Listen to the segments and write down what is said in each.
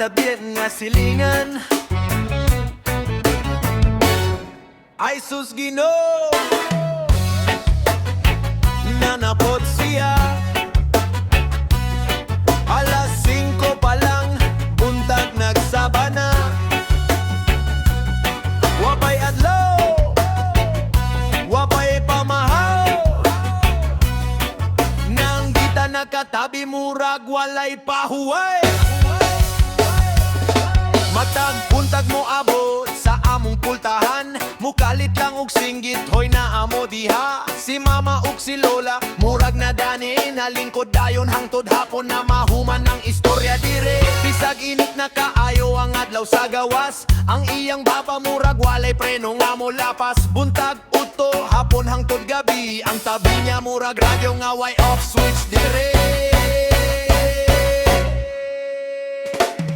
Tabian Nga Silingan. Ay sus ginoo, na napod siya. Alas 5 pa lang, buntag nagsaba na. Wapay adlaw, wapay pamahaw. Nangita na ka-tabi, murag walay pahuway. Matag, buntag moabot sa among pultahan. Mukalit lang og singgit, hoy naamo diha. Si mama ug si lola, murag nadani. Nalingkod, dayon, hangtod, hapon na mahuman ng istorya dire. Bisag init na kaayo ang adlaw sa gawas. Ang iyang baba murag walay preno nga mo lapas. Buntag, uto, hapon, hangtod, gabi. Ang tabi niya murag radyo nga way off switch dire.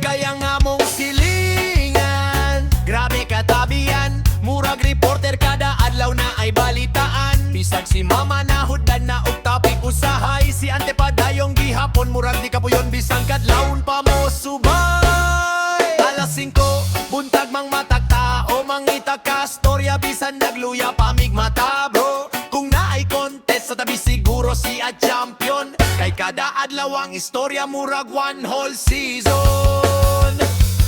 Kaya nga mong silingan, grabe ka Tabian. Murag reporter kada adlaw na ay balitaan. Bisag si mama na hudlan na og topic usahay. Si ante pa dayong gihapon, murag di kapuyon bisang kadlawon pa mo subay. Alas 5, buntag mangmata'g tao, mangita ka-storya. Bisan nagluya pamigmata bro. Kung naa'y contest sa tabi siguro si a champion. Kay kada adlaw ang istorya murag one whole season.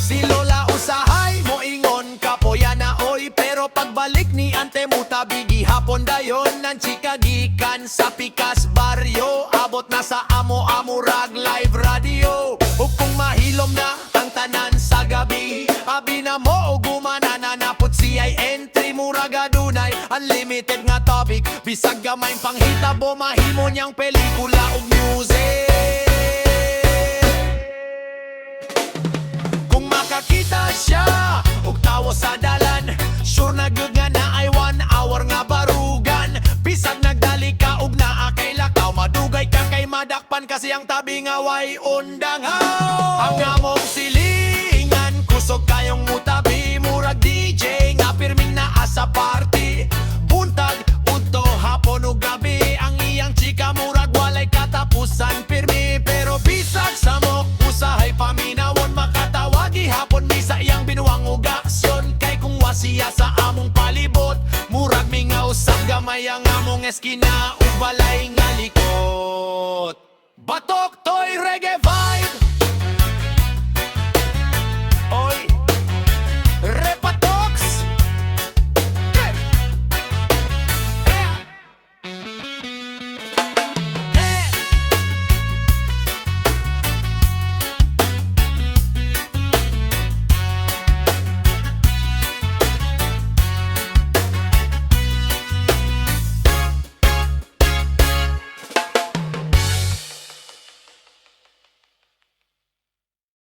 Si lola usahay mo ingon kapoya na oy. Pero pagbalik ni ante mutabi gihapon dayon. Nang chika gikan sa pikas baryo, abot na sa amo Murag live radio. Ug kung mahilom na ang tanan sa gabi, abi na mo o gumana na napod siya'y entry. Murag adunay unlimited nga topic. Bisag gamay panghitabo, mahimo niyang pelikula ug music. Kung makakita siya og tawo sa dalan, sure na good nga naa'y 1 hour nga barugan. Bisag nagdali ka og naa kay lakaw, madugay ka kay madakpan kasi ang tabi nga way undangaw. Ang among silingan, kusog kayong mutabi. Murag DJ nga pirming naa sa party. Buntag, unto, hapon ug gabi. Ang iyang chika murag walay katapusan pirmi. Pero bisag sa mok usahay paminawon, makatawa gihapon mi sa iyang binuang ug aksyon. Kay kung wasiya sa among palibot, murag mi nga usab gamay ang among eskina ug balay nga likot. Batok toy reggae vibe,